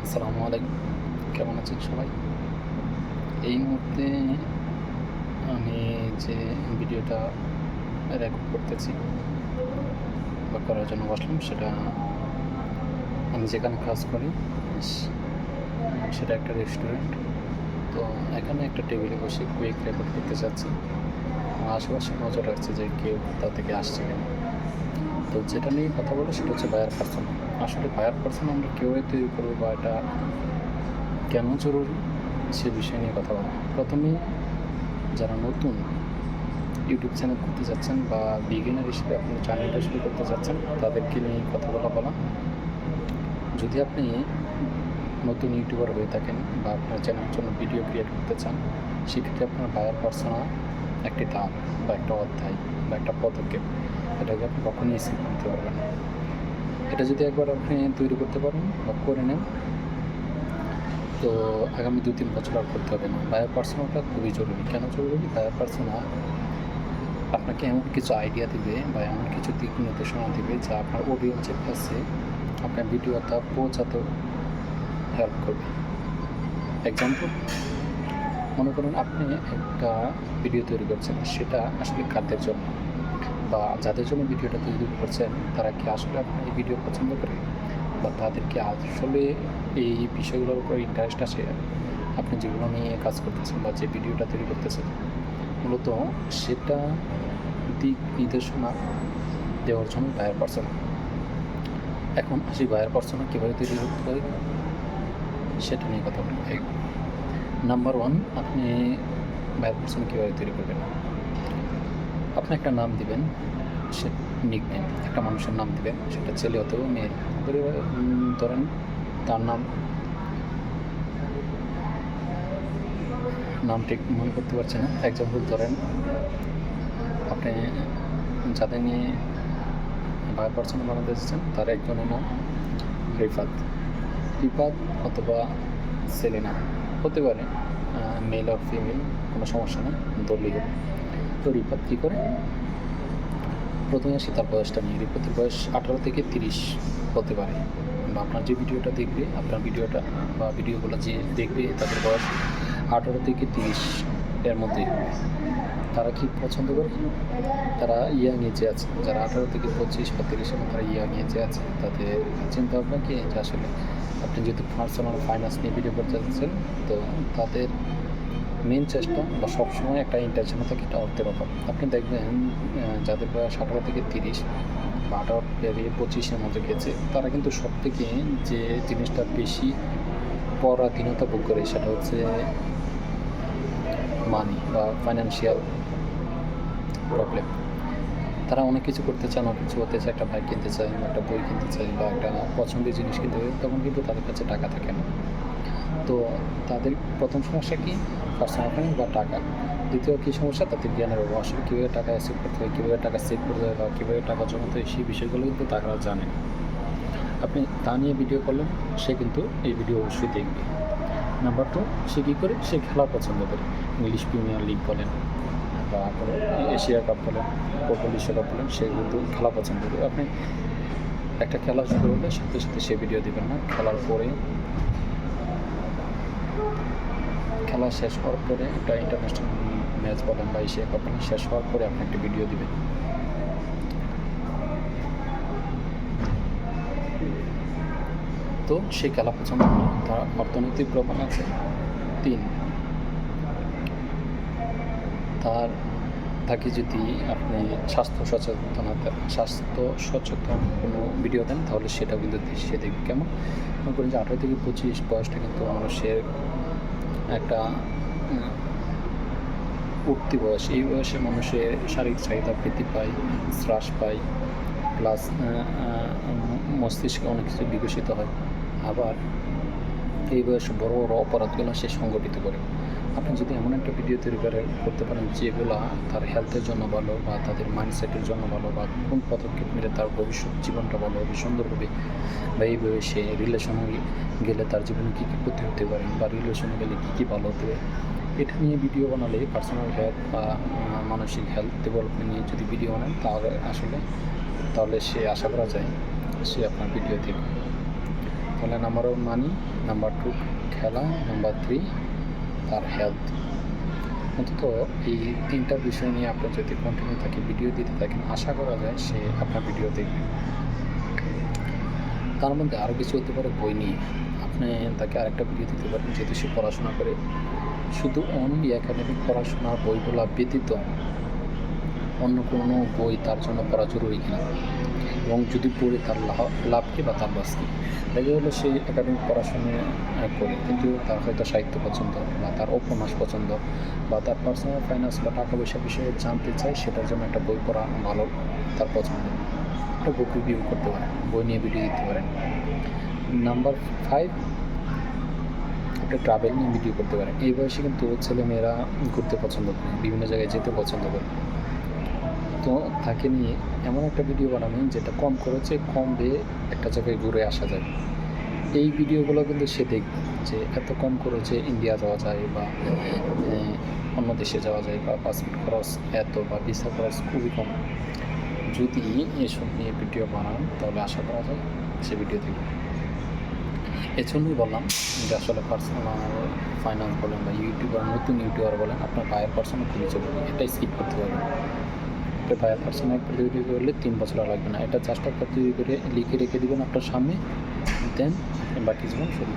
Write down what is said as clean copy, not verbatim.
আসসালামু আলাইকুম। কেমন আছেন সবাই? এই মুহূর্তে আমি যে ভিডিওটা রেকর্ড করতেছি বা করার জন্য বসলাম সেটা আমি যেখানে কাজ করি স সেটা একটা রেস্টুরেন্ট। তো এখানে একটা টেবিলে বসে কুইক রেকর্ড করতে চাচ্ছি। আমার আশেপাশে নজর রাখছি যে কেউ কোথা থেকে আসছে কিনা। তো যেটা নিয়ে কথা বলবো সেটা হচ্ছে বায়ার পার্সোনা। আসলে বায়ার পার্সোনা আমরা কীভাবে তৈরি করবো বা এটা কেন জরুরি সে বিষয় নিয়ে কথা বলা। প্রথমেই যারা নতুন ইউটিউব চ্যানেল করতে যাচ্ছেন বা বিগিনার হিসেবে আপনার চ্যানেলটা শুরু করতে যাচ্ছেন তাদেরকে নিয়ে কথা বলা। যদি আপনি নতুন ইউটিউবার হয়ে থাকেন বা আপনার চ্যানেলের জন্য ভিডিও ক্রিয়েট করতে চান, সেক্ষেত্রে আপনার বায়ার পার্সোনা একটি ধাপ বা একটা অধ্যায় বা একটা পদক্ষেপ, এটাকে আপনি কখনোই স্কিপ করতে পারবেন না। এটা যদি একবার আপনি তৈরি করতে পারেন বা করে নেন, তো আগামী ২-৩ বছর আর করতে হবে না। বায়ার পার্সোনাটা খুবই জরুরি। কেন জরুরি? বায়ার পার্সোনা আপনাকে এমন কিছু আইডিয়া দিবে বা এমন কিছু দিক নির্দেশনা দিবে যা আপনার অডিয়েন্সের কাছে আপনার ভিডিওটা পৌঁছাতেও হেল্প করবে। এক্সাম্পল, মনে করুন আপনি একটা ভিডিও তৈরি করছেন, সেটা আসলে কাদের জন্য বা যাদের জন্য ভিডিওটা তৈরি করছেন তারা কি আসলে আপনার এই ভিডিও পছন্দ করে বা তাদেরকে আসলে এই বিষয়গুলোর উপর ইন্টারেস্ট আসে আপনি যেগুলো নিয়ে কাজ করতেছেন বা যে ভিডিওটা তৈরি করতেছেন, মূলত সেটা দিক নির্দেশনা দেওয়ার জন্য বায়ার পার্সোনা। এখন সেই বায়ার পার্সোনা কীভাবে তৈরি করতে পারি সেটা নিয়ে কথা বলব। নাম্বার 1, আপনি বায়ার পার্সোনা কীভাবে তৈরি করবেন? আপনি একটা নাম দিবেন, সে নিকনেম, একটা মানুষের নাম দিবেন, সেটা ছেলে অথবা মেয়ে। ধরেন তার নাম ঠিক মনে করতে পারছি না। এক্সাম্পল ধরেন আপনি যাদের নিয়ে বায়ার পার্সোনা বানাতে চাচ্ছেন তার একজনের নাম রিফাত। রিফাত অথবা সেলিনা হতে পারে, মেল অর ফিমেল কোনো সমস্যা নেই, ধরলেই হবে। তো রিফাত কী করে? প্রথমে আসি তার বয়সটা নিয়ে। রিফাতের বয়স 18 থেকে 30 হতে পারে, বা আপনার যে ভিডিওটা দেখবে, আপনার ভিডিওটা বা ভিডিওগুলো যে দেখবে তাদের বয়স 18 থেকে 30 এর মধ্যেই হবে। তারা কি পছন্দ করে? তারা ইয়াং এজে আছে। যারা 18 থেকে 25 বা 30 এর মধ্যে, তারা ইয়াং এজে আছে। তাদের চিন্তাভাবনা কি যে আসলে আপনি যেহেতু পার্সোনাল ফাইন্যান্স নিয়ে ভিডিও করতে যাচ্ছেন, তো তাদের মেন চেষ্টা বা সবসময় একটা ইন্টেনশন থাকে, এটা অর্থের অভাব। আপনি দেখবেন যাদের বয়স 18 থেকে 30 বা 18 পেরিয়ে 25-এর মধ্যে গেছে, তারা কিন্তু সবথেকে যে জিনিসটা বেশি পরাধীনতা ভোগ করে সেটা হচ্ছে মানি বা ফাইন্যান্সিয়াল প্রবলেম। তারা অনেক কিছু করতে চায়, অনেক কিছু হতে চায়, একটা বাইক কিনতে চায় বা একটা বই কিনতে চায় বা একটা পছন্দের জিনিস কিনতে চায়, তখন কিন্তু তাদের কাছে টাকা থাকে না। তো তাদের প্রথম সমস্যা কি? পার্সোনাল ফাইন্যান্স বা টাকা। দ্বিতীয় কী সমস্যা? তাদের জ্ঞানের অভাব। আসলে কীভাবে টাকা অ্যাচিভ করতে হয়, কীভাবে টাকা সেভ করতে হয় বা কীভাবে টাকা জমাতে হয়, সেই বিষয়গুলো কিন্তু তারা জানে না। আপনি তা নিয়ে ভিডিও করলেন, সে কিন্তু এই ভিডিও অবশ্যই দেখবে। নাম্বার 2, সে কী করে? সে খেলা পছন্দ করে। ইংলিশ প্রিমিয়ার লিগ বলেন বা এশিয়া কাপ বলেন, ফুটবল বিশ্বকাপ বলেন, সে কিন্তু খেলা পছন্দ করে। আপনি একটা খেলা শুরু হলে সাথে সাথে সে ভিডিও দিবেন না। খেলার পরে, খেলা শেষ হওয়ার পরে, একটা ইন্টারন্যাশনাল ম্যাচ বলেন বা এশিয়া কাপ বলেন, শেষ হওয়ার পরে আপনি একটা ভিডিও দিবেন। তো সে খেলা পছন্দ করে, তার অর্থনৈতিক প্রবণ আছে। 3, তাকে যদি আপনি স্বাস্থ্য সচেতন কোনো ভিডিও দেন, তাহলে সেটাও কিন্তু সে দেখবে। কেমন? মনে করেন যে 18 থেকে 25 বয়সটা কিন্তু মানুষের একটা উঠতি বয়স। এই বয়সে মানুষের শারীরিক চাহিদা বৃদ্ধি পায়, হ্রাস পায়, প্লাস মস্তিষ্কে অনেক কিছু বিকশিত হয়। আবার এই বয়সে বড় বড় অপরাধগুলো সে সংগঠিত করে। আপনি যদি এমন একটা ভিডিও তৈরি করতে পারেন যেগুলা তার হেলথের জন্য ভালো বা তাদের মাইন্ডসেটের জন্য ভালো, বা কোন পদক্ষেপ নিলে তার ভবিষ্যৎ জীবনটা ভালো হবে, সুন্দর হবে, বা এই বয়সে রিলেশনে গেলে তার জীবনে কী কী ক্ষতি হতে পারে বা রিলেশনে গেলে কী কী ভালো হতে পারে, এটা নিয়ে ভিডিও বানালে, পার্সোনাল হেলথ বা মানসিক হেলথ ডেভেলপমেন্ট নিয়ে যদি ভিডিও বানান, তাহলে সে আশা করা যায় সে আপনার ভিডিও দেখবে। তাহলে নাম্বার 1 মানি, নাম্বার 2 খেলা, নাম্বার 3 তার হেলথ। অন্তত এই 3টা বিষয় নিয়ে আপনি যদি কন্টিনিউ তাকে ভিডিও দিতে থাকেন, আশা করা যায় সে আপনার ভিডিও দেখবে। তার মধ্যে আরও কিছু হতে পারে বই নিয়ে। আপনি তাকে আরেকটা ভিডিও দিতে পারেন, যেহেতু সে পড়াশোনা করে, শুধু অনলি একাডেমিক পড়াশোনার বইগুলো ব্যতীত অন্য কোনো বই তার জন্য পড়া জরুরি কিনা, এবং যদি পড়ে তার লাভ কী বা তার লস কী। দেখা গেলো সে একাডেমিক পড়াশোনা করে, কিন্তু তার হয়তো সাহিত্য পছন্দ, বা তার উপন্যাস পছন্দ, বা তার পার্সোনাল ফাইন্যান্স বা টাকা পয়সা বিষয়ে জানতে চায়, সেটার জন্য একটা বই পড়া ভালো তার পছন্দ। একটা বুক রিভিউ করতে পারেন, বই নিয়ে ভিডিও দিতে পারেন। নাম্বার 5 একটা ট্রাভেল নিয়ে ভিডিও করতে পারেন। এই বয়সে কিন্তু ছেলেমেয়েরা ঘুরতে পছন্দ করে, বিভিন্ন জায়গায় যেতে পছন্দ করে। তো তাকে নিয়ে এমন একটা ভিডিও বানাবেন যেটা কম খরচে কম ব্যয়ে একটা জায়গায় ঘুরে আসা যায়। এই ভিডিওগুলো কিন্তু সে দেখবে যে এত কম খরচে ইন্ডিয়া যাওয়া যায়, বা অন্য দেশে যাওয়া যায়, বা পাসপোর্ট খরচ এত, বা ভিসা খরচ খুবই কম। যদি এসব নিয়ে ভিডিও বানান তাহলে আশা করা যায় সে ভিডিও দেখবে। এজন্যই বললাম যে আসলে পার্সোনাল ফাইন্যান্স বলেন বা ইউটিউবার, নতুন ইউটিউবার বলেন, আপনার বায়ার পার্সোনা খুবই জরুরি। এটাই স্কিপ করতে পারবেন। একটা বায়ার পার্সোনা একটা তৈরি করলে 3 বছর লাগবে না। এটা জাস্ট একটা তৈরি করে লিখে রেখে দেবেন আপনার সামনে, দেন বাকি জীবন শুরু।